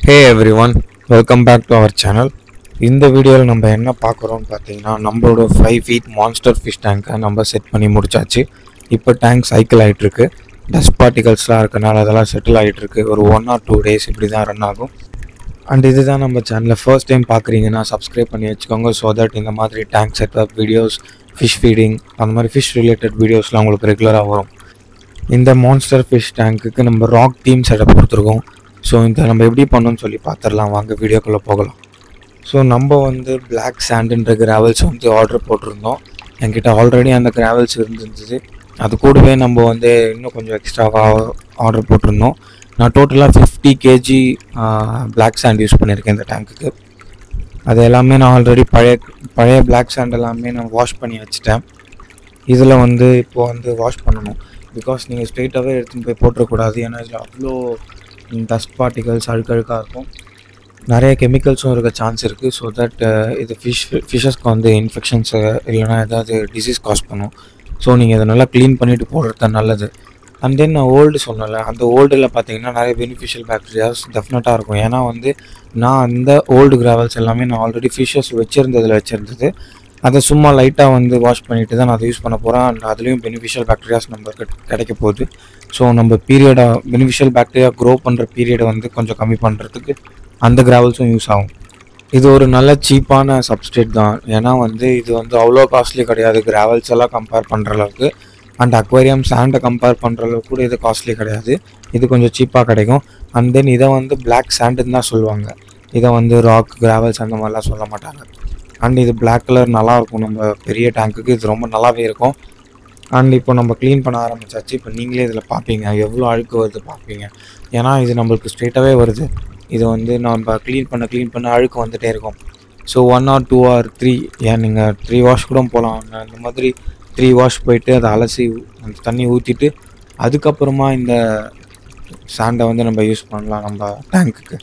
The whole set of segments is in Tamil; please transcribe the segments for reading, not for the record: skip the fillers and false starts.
Hey everyone, welcome back to our channel. இந்த வீடியோவில் நம்ம என்ன பார்க்குறோம்னு பார்த்தீங்கன்னா நம்மளோட 5 feet மான்ஸ்டர் ஃபிஷ் டேங்கை நம்ம செட் பண்ணி முடிச்சாச்சு. இப்போ டேங்க் சைக்கிள் ஆகிட்டுருக்கு. டஸ்ட் பார்ட்டிகல்ஸ்லாம் இருக்கனால அதெல்லாம் செட்டில் ஆகிட்டுருக்கு. ஒரு 1 or 2 days இப்படி தான் ரன் ஆகும். அண்ட் இதுதான் நம்ம சேனலில் ஃபர்ஸ்ட் டைம் பார்க்குறீங்கன்னா சப்ஸ்கிரைப் பண்ணி வச்சுக்கோங்க. ஸோ தட் இந்த மாதிரி tank setup videos, fish feeding, அந்த மாதிரி ஃபிஷ் ரிலேட்டட் வீடியோஸ்லாம் உங்களுக்கு ரெகுலராக வரும். இந்த மான்ஸ்டர் ஃபிஷ் டேங்க்குக்கு நம்ம ராக் டீம் செட்டப் கொடுத்துருக்கோம். ஸோ இந்த நம்ம எப்படி பண்ணோன்னு சொல்லி பார்த்துடலாம், வாங்க வீடியோக்குள்ளே போகலாம். ஸோ நம்ம வந்து பிளாக் சாண்டுன்ற கிராவல்ஸ் வந்து ஆர்டர் போட்டிருந்தோம். என்கிட்ட ஆல்ரெடி அந்த கிராவல்ஸ் இருந்துருந்தது. அது கூடவே நம்ம வந்து இன்னும் கொஞ்சம் எக்ஸ்ட்ராவாக ஆர்டர் போட்டிருந்தோம். நான் டோட்டலாக 50 kg பிளாக் சாண்ட் யூஸ் பண்ணியிருக்கேன் இந்த டேங்க்குக்கு. அது எல்லாமே நான் ஆல்ரெடி பழைய பிளாக் சாண்ட் எல்லாமே நான் வாஷ் பண்ணி வச்சுட்டேன். இதில் வந்து இப்போது வந்து வாஷ் பண்ணணும். பிகாஸ் நீங்கள் ஸ்ட்ரெயிட்டாகவே எடுத்துன்னு போய் போட்டுறக்கூடாது. ஏன்னா இதில் அவ்வளோ டஸ்ட் பார்ட்டிகல்ஸ் அழுக்கழுக்காக இருக்கும். நிறைய கெமிக்கல்ஸும் இருக்க சான்ஸ் இருக்குது. ஸோ தட் இது ஃபிஷ்ஷஸ்க்கு வந்து இன்ஃபெக்ஷன்ஸ் இல்லைனா ஏதாவது டிசீஸ் காஸ் பண்ணும். ஸோ நீங்கள் இதை நல்லா க்ளீன் பண்ணிவிட்டு போடுறது தான் நல்லது. அண்ட் தென் நான் ஓல்டு சொன்னல, அந்த ஓல்டில் பார்த்தீங்கன்னா நிறைய பெனிஃபிஷியல் பாக்டீரியாஸ் டெஃபினட்டாக இருக்கும். ஏன்னா வந்து நான் அந்த ஓல்டு கிராவல்ஸ் எல்லாமே நான் ஆல்ரெடி ஃபிஷ்ஷஸ் வச்சுருந்தது. அதை சும்மா லைட்டாக வந்து வாஷ் பண்ணிவிட்டு தான் நான் அதை யூஸ் பண்ண போகிறேன். அண்ட் அதுலேயும் பெனிஃபிஷியல் பாக்டீரியாஸ் நம்மளுக்கு கிடைக்க போகுது. ஸோ நம்ம பெனிஃபிஷியல் பாக்டீரியா க்ரோ பண்ணுற பீரியடை வந்து கொஞ்சம் கம்மி பண்ணுறதுக்கு அந்த கிராவல்ஸும் யூஸ் ஆகும். இது ஒரு நல்ல சீப்பான சப்ஸ்ட்ரேட் தான். ஏன்னா வந்து இது வந்து அவ்வளோ காஸ்ட்லி கிடையாது கிராவல்ஸ் எல்லாம் கம்பேர் பண்ணுற அளவுக்கு. அண்ட் அக்வேரியம் சாண்டை கம்பேர் பண்ணுற அளவுக்கு கூட இது காஸ்ட்லி கிடையாது. இது கொஞ்சம் சீப்பாக கிடைக்கும். அண்ட் தென் இதை வந்து பிளாக் சாண்டுன்னு தான் சொல்லுவாங்க. இதை வந்து ராக் கிராவல்ஸ் அந்த மாதிரிலாம் சொல்ல மாட்டாங்க. அண்ட் இது பிளாக் கலர் நல்லாயிருக்கும். நம்ம பெரிய டேங்க்குக்கு இது ரொம்ப நல்லாவே இருக்கும். அண்ட் இப்போ நம்ம க்ளீன் பண்ண ஆரம்பிச்சாச்சு. இப்போ நீங்களே இதில் பார்ப்பீங்க எவ்வளோ அழுக்கு வருது பார்ப்பீங்க. ஏன்னா இது நம்மளுக்கு ஸ்ட்ரெயிட்டாகவே வருது. இது வந்து நம்ம க்ளீன் பண்ண அழுக்கு வந்துகிட்டே இருக்கும். ஸோ 1 or 2 or 3 ஏன் நீங்கள் 3 வாஷ் கூட போகலாம். இந்த மாதிரி 3 வாஷ் போயிட்டு அதை அலசி அந்த தண்ணி ஊற்றிட்டு அதுக்கப்புறமா இந்த சாண்டை வந்து நம்ம யூஸ் பண்ணலாம் நம்ம டேங்க்குக்கு.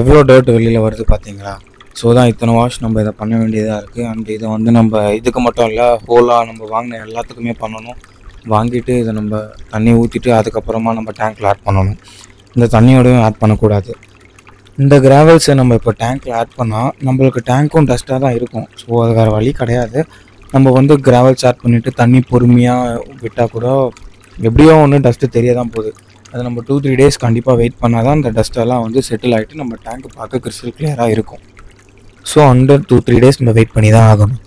எவ்வளோ டர்ட் வெளியில் வருது பார்த்தீங்களா. ஸோ தான் இத்தனை வாஷ் நம்ம இதை பண்ண வேண்டியதாக இருக்குது. அண்ட் இதை வந்து நம்ம இதுக்கு மட்டும் இல்லை, ஹோலாக நம்ம வாங்கின எல்லாத்துக்குமே பண்ணணும். வாங்கிட்டு இதை நம்ம தண்ணி ஊற்றிட்டு அதுக்கப்புறமா நம்ம டேங்க்கில் ஆட் பண்ணணும். இந்த தண்ணியோடையும் ஆட் பண்ணக்கூடாது. இந்த கிராவல்ஸை நம்ம இப்போ டேங்க்கில் ஆட் பண்ணால் நம்மளுக்கு டேங்க்கும் டஸ்ட்டாக தான் இருக்கும். ஸோ அது வேறு வழி கிடையாது. நம்ம வந்து கிராவல்ஸ் ஆட் பண்ணிவிட்டு தண்ணி பொறுமையாக விட்டால் கூட எப்படியோ ஒன்று டஸ்ட்டு தெரிய தான் போகுது. அது நம்ம 2-3 days கண்டிப்பாக வெயிட் பண்ணால் தான் அந்த டஸ்ட்டெல்லாம் வந்து செட்டில் ஆகிட்டு நம்ம டேங்க்கு பார்க்க கிறிஸ்டல் கிளியராக இருக்கும். ஸோ அண்டர் 2-3 days நம்ம வெயிட் பண்ணி தான் ஆகணும்.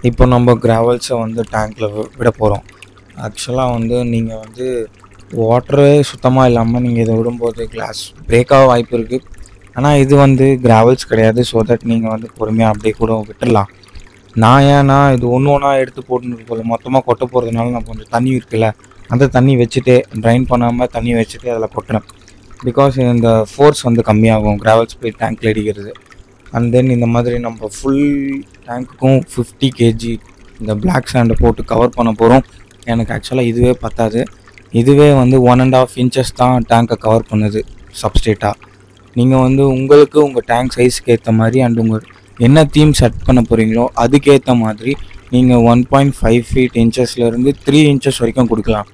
இப்போ நம்ம கிராவல்ஸை வந்து டேங்க்கில் விட போகிறோம். ஆக்சுவலாக வந்து நீங்கள் வந்து வாட்டரு சுத்தமாக இல்லாமல் நீங்கள் இதை விடும்போது கிளாஸ் பிரேக்காக வாய்ப்பு இருக்குது. ஆனால் இது வந்து கிராவல்ஸ் கிடையாது. ஸோ தட் நீங்கள் வந்து பொறுமையாக அப்படியே கூட விட்டுடலாம். ஏன்னா இது ஒன்றா எடுத்து போட்டுன்னு போல மொத்தமாக கொட்ட போகிறதுனால நான் கொஞ்சம் தண்ணி இருக்குல்ல, அந்த தண்ணி வச்சுட்டு ட்ரைன் பண்ணாமல் தண்ணி வச்சுட்டு அதில் கொட்டுறேன். பிகாஸ் இந்த ஃபோர்ஸ் வந்து கம்மியாகும் கிராவல்ஸ் போய் டேங்க்கில் அடிக்கிறது. அண்ட் தென் இந்த மாதிரி நம்ம ஃபுல் டேங்க்குக்கும் 50 kg இந்த பிளாக் சாண்டை போட்டு கவர் பண்ண போகிறோம். எனக்கு ஆக்சுவலாக இதுவே பத்தாது. இதுவே வந்து 1.5 inches தான் டேங்கை கவர் பண்ணுது சப்ஸ்ட்ரேட்டாக. நீங்கள் வந்து உங்களுக்கு உங்கள் டேங்க் சைஸுக்கு ஏற்ற மாதிரி அண்ட் உங்கள் என்ன தீம் செட் பண்ண போகிறீங்களோ அதுக்கேற்ற மாதிரி நீங்கள் 1.5 inchesலேருந்து 3 inches வரைக்கும் கொடுக்கலாம்.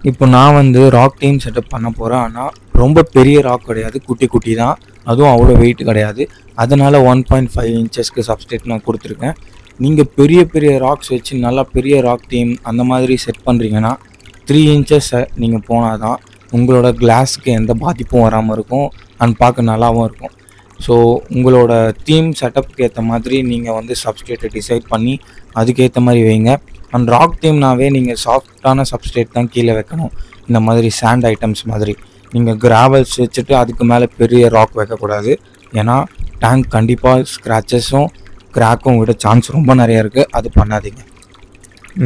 இப்போ நான் வந்து ராக் டீம் செட்டப் பண்ண போகிறேன். ஆனால் ரொம்ப பெரிய ராக் கிடையாது, குட்டி தான். அதுவும் அவ்வளோ வெயிட் கிடையாது. அதனால் 1.5 inchesக்கு சப்ஸ்ட்ரேட் நான் கொடுத்துருக்கேன். நீங்கள் பெரிய ராக்ஸ் வச்சு நல்லா பெரிய ராக் டீம் அந்த மாதிரி செட் பண்ணுறீங்கன்னா 3 inches நீங்கள் போனால் தான் உங்களோட கிளாஸுக்கு எந்த பாதிப்பும் வராமல் இருக்கும் அண்ட் பார்க்க நல்லாவும் இருக்கும். ஸோ உங்களோட தீம் செட்டப்புக்கு ஏற்ற மாதிரி நீங்கள் வந்து சப்ஸ்ட்ரேட்டை டிசைட் பண்ணி அதுக்கேற்ற மாதிரி வைங்க. அண்ட் ராக் டீம்னாவே நீங்கள் சாஃப்டான சப்ஸ்ட்ரேட் தான் கீழே வைக்கணும். இந்த மாதிரி சாண்ட் ஐட்டம்ஸ் மாதிரி நீங்கள் கிராவல்ஸ் வச்சுட்டு அதுக்கு மேலே பெரிய ராக் வைக்கக்கூடாது. ஏன்னா டேங்க் கண்டிப்பாக ஸ்க்ராச்சஸும் கிராக்கும் விட சான்ஸ் ரொம்ப நிறையா இருக்குது. அது பண்ணாதீங்க.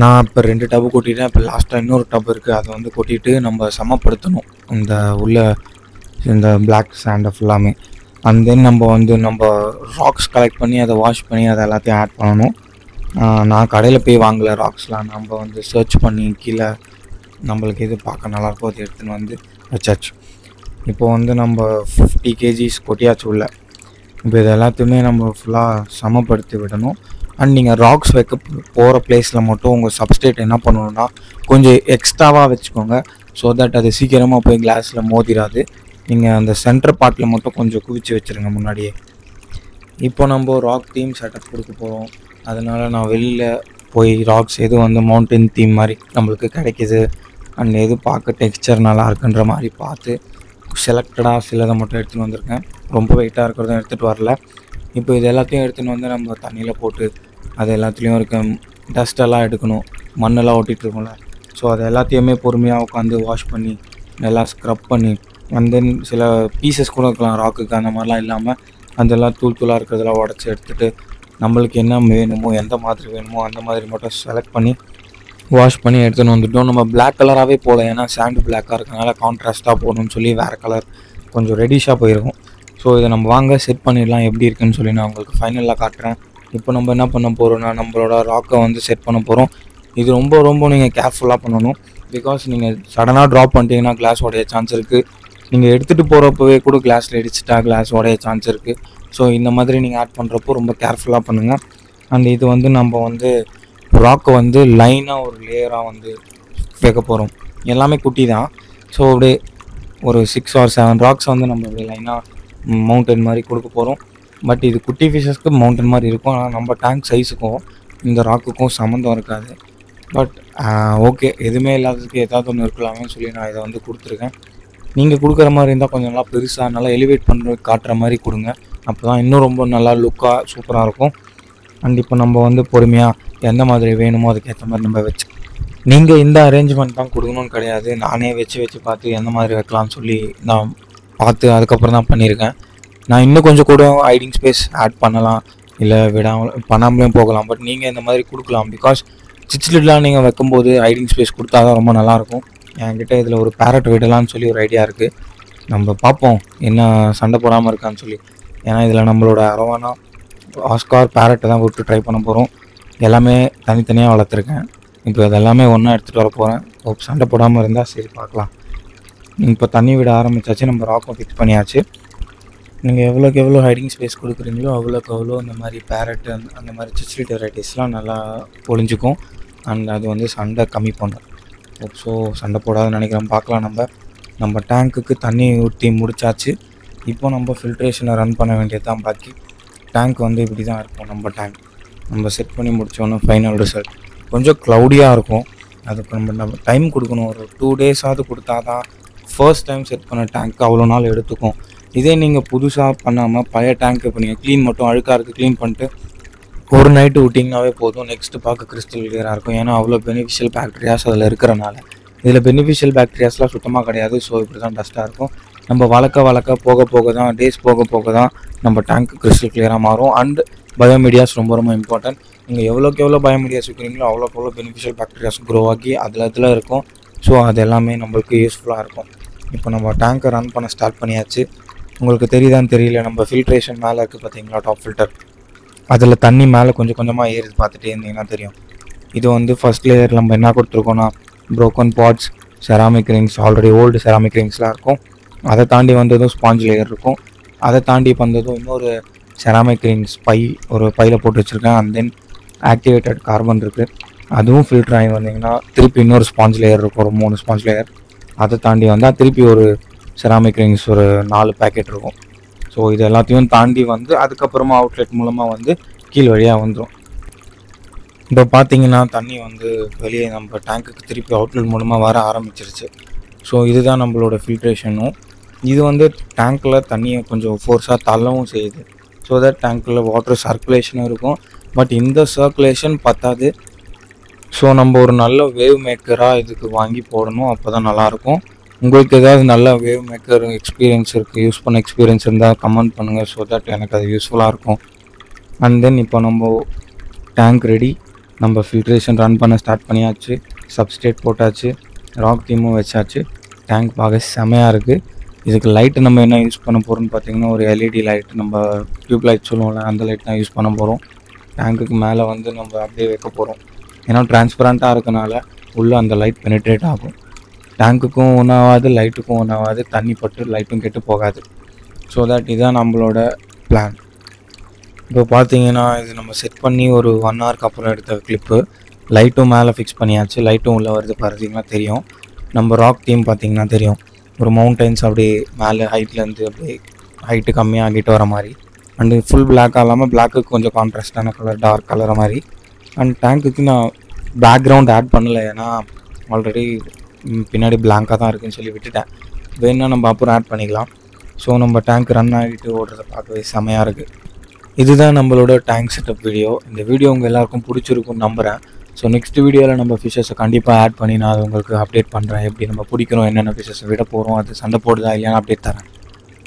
நான் இப்போ 2 டப்பு கொட்டிட்டேன். இப்போ லாஸ்ட்டாக இன்னொரு டப் இருக்குது. அதை வந்து கொட்டிட்டு நம்ம சமப்படுத்தணும் இந்த பிளாக் சாண்டை ஃபுல்லாமே. அண்ட் தென் நம்ம ராக்ஸ் கலெக்ட் பண்ணி அதை வாஷ் பண்ணி அதை எல்லாத்தையும் ஆட் பண்ணணும். நான் கடையில் போய் வாங்கலை ராக்ஸ்லாம். நம்ம வந்து சர்ச் பண்ணி கீழே நம்மளுக்கு எது பார்க்க நல்லாயிருக்கோ அதை எடுத்துன்னு வந்து வச்சாச்சு. இப்போ வந்து நம்ம 50 kg கொட்டியாச்சு உள்ள. இப்போ இது எல்லாத்தையுமே நம்ம ஃபுல்லாக சமப்படுத்தி விடணும். அண்ட் நீங்கள் ராக்ஸ் வைக்க போகிற பிளேஸில் மட்டும் உங்கள் சப்ஸ்ட்ரேட் என்ன பண்ணணுன்னா கொஞ்சம் எக்ஸ்ட்ராவாக வச்சுக்கோங்க. ஸோ தட் அது சீக்கிரமாக போய் கிளாஸில் மோதிராது. நீங்கள் அந்த சென்டர் பார்ட்டில் மட்டும் கொஞ்சம் குவிச்சு வச்சுருங்க முன்னாடியே. இப்போ நம்ம ராக் தீம் செட்டப் கொடுக்க போகிறோம். அதனால் நான் வெளியில் போய் ராக்ஸ் எது வந்து மவுண்டன் தீம் மாதிரி நம்மளுக்கு கிடைக்கிது அண்ட் எது பார்க்க டெக்ஸ்சர் நல்லா இருக்குன்ற மாதிரி பார்த்து செலக்டடாக சிலதை மட்டும் எடுத்துகிட்டு வந்திருக்கேன். ரொம்ப வெயிட்டாக இருக்கிறதும் எடுத்துகிட்டு வரல. இப்போ இது எல்லாத்தையும் எடுத்துகிட்டு வந்து நம்ம தண்ணியில் போட்டு அது எல்லாத்துலேயும் இருக்க டஸ்ட்டெல்லாம் எடுக்கணும். மண்ணெல்லாம் ஒட்டிகிட்டு இருக்கோம்ல, ஸோ அது எல்லாத்தையுமே பொறுமையாக உட்காந்து வாஷ் பண்ணி நல்லா ஸ்க்ரப் பண்ணி அண்ட் தென் சில பீசஸ் கூட இருக்கலாம் ராக்குக்கு, அந்த மாதிரிலாம் இல்லாமல் அதெல்லாம் தூள் தூளாக இருக்கிறதெல்லாம் உடச்சி எடுத்துகிட்டு நம்மளுக்கு என்ன வேணுமோ எந்த மாதிரி வேணுமோ அந்த மாதிரி மட்டும் செலக்ட் பண்ணி வாஷ் பண்ணி எடுத்துன்னு வந்துட்டோம். நம்ம பிளாக் கலராகவே போகல, ஏன்னா சாண்டு பிளாக்காக இருக்கனால கான்ட்ராஸ்ட்டாக போகணும்னு சொல்லி வேறு கலர் கொஞ்சம் ரெடிஷாக போயிருக்கும். ஸோ இதை நம்ம வாங்க செட் பண்ணிடலாம் எப்படி இருக்குன்னு சொல்லி நான் உங்களுக்கு ஃபைனலாக காட்டுறேன். இப்போ நம்ம என்ன பண்ண போகிறோம்னா நம்மளோட ராக்கை வந்து செட் பண்ண போகிறோம். இது ரொம்ப ரொம்ப நீங்கள் கேர்ஃபுல்லாக பண்ணணும். பிகாஸ் நீங்கள் சடனாக ட்ராப் பண்ணிட்டீங்கன்னா கிளாஸ் உடைய சான்ஸ் இருக்குது. நீங்கள் எடுத்துகிட்டு போகிறப்பவே கூட கிளாஸில் இடிச்சிட்டா கிளாஸ் உடைய சான்ஸ் இருக்குது. ஸோ இந்த மாதிரி நீங்கள் ஆட் பண்ணுறப்போ ரொம்ப கேர்ஃபுல்லாக பண்ணுங்கள். அண்ட் இது வந்து நம்ம வந்து ராக்கை வந்து லைனாக ஒரு லேயராக வந்து வைக்க போகிறோம். எல்லாமே குட்டி தான். ஸோ அப்படியே ஒரு 6 or 7 ராக்ஸ் வந்து நம்ம அப்படியே லைனாக மவுண்டன் மாதிரி கொடுக்க போகிறோம். பட் இது குட்டி ஃபிஷஸ்க்கு மவுண்டன் மாதிரி இருக்கும். ஆனால் நம்ம டேங்க் சைஸுக்கும் இந்த ராக்குக்கும் சம்மந்தம் இருக்காது. பட் ஓகே, எதுவுமே இல்லாததுக்கு ஏதாவது ஒன்று இருக்கலாமே சொல்லி நான் இதை வந்து கொடுத்துருக்கேன். நீங்கள் கொடுக்குற மாதிரி இருந்தால் கொஞ்சம் நல்லா பெருசாக நல்லா எலிவேட் பண்ணுற காட்டுற மாதிரி கொடுங்க. அப்போ தான் இன்னும் ரொம்ப நல்லா லுக்காக சூப்பராக இருக்கும். அண்ட் இப்போ நம்ம வந்து பொறுமையாக எந்த மாதிரி வேணுமோ அதுக்கேற்ற மாதிரி நம்ம வச்சு நீங்கள் இந்த அரேஞ்ச்மெண்ட் தான் கொடுக்கணும்னு கிடையாது. நானே வச்சு பார்த்து எந்த மாதிரி வைக்கலாம்னு சொல்லி நான் பார்த்து அதுக்கப்புறம் தான் பண்ணியிருக்கேன். நான் இன்னும் கொஞ்சம் கூட ஹைடிங் ஸ்பேஸ் ஆட் பண்ணலாம், இல்லை பண்ணாமலேயும் போகலாம். பட் நீங்கள் இந்த மாதிரி கொடுக்கலாம். பிகாஸ் சிச்சிலிட்லாம் நீங்கள் வைக்கும்போது ஹைடிங் ஸ்பேஸ் கொடுத்தா தான் ரொம்ப நல்லாயிருக்கும். என்கிட்ட இதில் ஒரு பேரட் விடலான்னு சொல்லி ஒரு ஐடியா இருக்குது. நம்ம பார்ப்போம் என்ன சண்டை போடாமல் இருக்கான்னு சொல்லி. ஏன்னா இதில் நம்மளோட அரவானா ஆஸ்கார் பேரட்டை தான் விட்டு ட்ரை பண்ண போகிறோம். எல்லாமே தனித்தனியாக வளர்த்துருக்கேன். இப்போ அதெல்லாமே ஒன்றா எடுத்துகிட்டு வர போகிறேன். சண்டை போடாமல் இருந்தால் சரி பார்க்கலாம். இப்போ தண்ணி விட ஆரம்பித்தாச்சு. நம்ம ராக்கும் ஃபிக்ஸ் பண்ணியாச்சு. நீங்கள் எவ்வளோக்கு எவ்வளோ ஹைடிங் ஸ்பேஸ் கொடுக்குறீங்களோ அவ்வளோக்கு அவ்வளோ இந்த மாதிரி பேரட்டு அந்த மாதிரி சிச்சிலிட் வெரைட்டிஸ்லாம் நல்லா ஒளிஞ்சிக்கும். அண்ட் அது வந்து சண்டை கம்மி பண்ணும். ஸோ சண்டை போடாதுன்னு நினைக்கிறோம். பார்க்கலாம். நம்ம டேங்க்குக்கு தண்ணி ஊற்றி முடிச்சாச்சு. இப்போ நம்ம ஃபில்ட்ரேஷனை ரன் பண்ண வேண்டியது தான் பாக்கி. டேங்க் வந்து இப்படி தான் இருக்கும். நம்ம டேங்க் நம்ம செட் பண்ணி முடித்தோன்னே ஃபைனல் ரிசல்ட் கொஞ்சம் க்ளவுடியாக இருக்கும். அதுக்கு நம்ம டைம் கொடுக்கணும். ஒரு 2 days கொடுத்தா தான் ஃபர்ஸ்ட் டைம் செட் பண்ண டேங்க்கு அவ்வளோ நாள் எடுத்துக்கும். இதே நீங்கள் புதுசாக பண்ணாமல் பழைய டேங்க் இப்போ நீங்கள் க்ளீன் மட்டும் அழுக்காக இருக்குது க்ளீன் பண்ணிட்டு ஒரு நைட்டு விட்டிங்கனாவே போதும். நெக்ஸ்ட்டு பார்க்க கிறிஸ்டல் கிளியராக இருக்கும். ஏன்னா அவ்வளோ பெனிஃபிஷியல் பேக்டீரியாஸ் அதில் இருக்கிறனால. இதில் பெனிஃபிஷியல் பேக்டீரியாஸ்லாம் சுத்தமாக கிடையாது. ஸோ இப்படி தான் டஸ்ட்டாக இருக்கும். நம்ம வளர்க்க போக தான் டேஸ் போக தான் நம்ம டேங்க் கிறிஸ்டல் கிளியராக மாறும். அண்ட் பயோமீடியாஸ் ரொம்ப ரொம்ப இம்பார்ட்டன்ட். நீங்கள் எவ்வளோக்கு எவ்வளோ பயோமீடியாஸ் வைக்கிறீங்களோ அவ்வளோக்கு எவ்வளோ பெனிஃபிஷியல் பேக்டீரியாஸ் க்ரோ ஆகி அதில் இருக்கும். ஸோ அது எல்லாமே நம்மளுக்கு யூஸ்ஃபுல்லாக இருக்கும். இப்போ நம்ம டேங்கை ரன் பண்ண ஸ்டார்ட் பண்ணியாச்சு. உங்களுக்கு தெரியுதான்னு தெரியல, நம்ம ஃபில்ட்ரேஷன் மேலே இருக்குது பார்த்தீங்களா, டாப் ஃபில்டர். அதில் தண்ணி மேலே கொஞ்சம் கொஞ்சமாக ஏறி பார்த்துட்டே இருந்தீங்கன்னா தெரியும். இது வந்து ஃபஸ்ட் லேயர் நம்ம என்ன கொடுத்துருக்கோன்னா broken pots, ceramic rings, already old ceramic ரிங்ஸ்லாம் இருக்கும். அதை தாண்டி வந்ததும் ஸ்பாஞ்ச் லேயர் இருக்கும். அதை தாண்டி வந்ததும் இன்னொரு செராமிக் ரிங்ஸ் ஒரு பையில் போட்டு வச்சுருக்கேன். அண்ட் தென் ஆக்டிவேட்டட் கார்பன் இருக்குது. அதுவும் ஃபில்டர் ஆகி வந்தீங்கன்னா திருப்பி இன்னொரு ஸ்பாஞ்ச் லேயர் இருக்கும், ஒரு 3 ஸ்பாஞ்ச் லேயர். அதை தாண்டி வந்தால் திருப்பி ஒரு செராமிக் ரிங்ஸ் ஒரு 4 பேக்கெட் இருக்கும். ஸோ இது எல்லாத்தையும் தாண்டி வந்து அதுக்கப்புறமா அவுட்லெட் மூலமாக வந்து கீழ் வழியாக வந்துடும். இப்போ பார்த்தீங்கன்னா தண்ணி வந்து வெளியே நம்ம டேங்க்குக்கு திருப்பி அவுட்லெட் மூலமாக வர ஆரம்பிச்சிருச்சு. ஸோ இதுதான் நம்மளோட ஃபில்ட்ரேஷனும். இது வந்து டேங்க்கில் தண்ணியை கொஞ்சம் ஃபோர்ஸாக தள்ளவும் செய்யுது. ஸோ தட் டேங்க்கில் வாட்டர் சர்க்குலேஷனும் இருக்கும். பட் இந்த சர்க்குலேஷன் பத்தாது. ஸோ நம்ம ஒரு நல்ல வேவ் மேக்கராக இதுக்கு வாங்கி போடணும். அப்போ தான் நல்லாயிருக்கும். உங்களுக்கு ஏதாவது நல்ல வேவ் மேக்கர் எக்ஸ்பீரியன்ஸ் இருக்குது, யூஸ் பண்ண எக்ஸ்பீரியன்ஸ் இருந்தால் கமெண்ட் பண்ணுங்கள். ஸோ தட் எனக்கு அது யூஸ்ஃபுல்லாக இருக்கும். அண்ட் தென் இப்போ நம்ம டேங்க் ரெடி. நம்ம ஃபில்ட்ரேஷன் ரன் பண்ண ஸ்டார்ட் பண்ணியாச்சு. சப்ஸ்டேட் போட்டாச்சு, ராக் தீமும் வச்சாச்சு. டேங்க் பார்க்க செமையாக இருக்குது. இதுக்கு லைட்டு நம்ம என்ன யூஸ் பண்ண போகிறோம்னு பார்த்தீங்கன்னா ஒரு எல்இடி லைட், நம்ம டியூப் லைட் சொல்லுவோம்ல, அந்த லைட் தான் யூஸ் பண்ண போகிறோம். டேங்க்குக்கு மேலே வந்து நம்ம அப்படியே வைக்க போகிறோம். ஏன்னா டிரான்ஸ்பரண்ட்டாக இருக்கனால உள்ளே அந்த லைட் பெனிட்ரேட் ஆகும். டேங்க்குக்கும் ஒன்றாகாது, லைட்டுக்கும் ஒன்றாகாது, தண்ணி பட்டு லைட்டும் கெட்டு போகாது. ஸோ தட் இதுதான் நம்மளோட பிளான். இப்போ பார்த்தீங்கன்னா இது நம்ம செட் பண்ணி ஒரு 1 hourக்கு அப்புறம் எடுத்த கிளிப்பு. லைட்டும் மேலே ஃபிக்ஸ் பண்ணியாச்சு. லைட்டும் உள்ளே வருது பார்த்தீங்கன்னா தெரியும். நம்ம ராக் தீம் பார்த்தீங்கன்னா தெரியும். ஒரு மவுண்டன்ஸ் அப்படியே மேலே ஹைட்லேருந்து அப்படியே ஹைட்டு கம்மியாகிட்டு வர மாதிரி. அண்டு ஃபுல் பிளாக்காக இல்லாமல் பிளாக்குக்கு கொஞ்சம் கான்ட்ராஸ்டான கலர் டார்க் கலர் மாதிரி. அண்ட் டேங்க்குக்கு நான் பேக்ரவுண்ட் ஆட் பண்ணலை, ஏன்னா ஆல்ரெடி பின்னாடி பிளாங்காக தான் இருக்குதுன்னு சொல்லி விட்டுட்டேன். வேணுன்னா நம்ம அப்புறம் ஆட் பண்ணிக்கலாம். ஸோ நம்ம டேங்க் ரன் ஆகிட்டு ஓடுறத பார்க்கவே செமையாக இருக்குது. இதுதான் நம்மளோட டேங்க் செட்டப் வீடியோ. இந்த வீடியோ உங்கள் எல்லாருக்கும் பிடிச்சிருக்குன்னு நம்புகிறேன். ஸோ நெக்ஸ்ட் வீடியோவில் நம்ம ஃபிஷஸை கண்டிப்பாக ஆட் பண்ணி நான் அது உங்களுக்கு அப்டேட் பண்ணுறேன். எப்படி நம்ம பிடிக்கிறோம், என்னென்ன ஃபிஷஸை விட போகிறோம், அது சண்டை போடுதா இல்லையான்னு அப்டேட் தரேன்.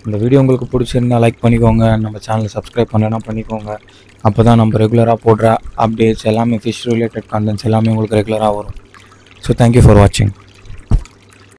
இந்த வீடியோ உங்களுக்கு பிடிச்சிருந்தால் லைக் பண்ணிக்கோங்க, நம்ம சேனலை சப்ஸ்கிரைப் பண்ணனா பண்ணிக்கோங்க. அப்போ தான் நம்ம ரெகுலராக போடுற அப்டேட்ஸ் எல்லாமே ஃபிஷ் ரிலேட்டட் கண்டென்ட்ஸ் எல்லாமே உங்களுக்கு ரெகுலராக வரும். ஸோ தேங்க்யூ ஃபார் வாட்சிங்.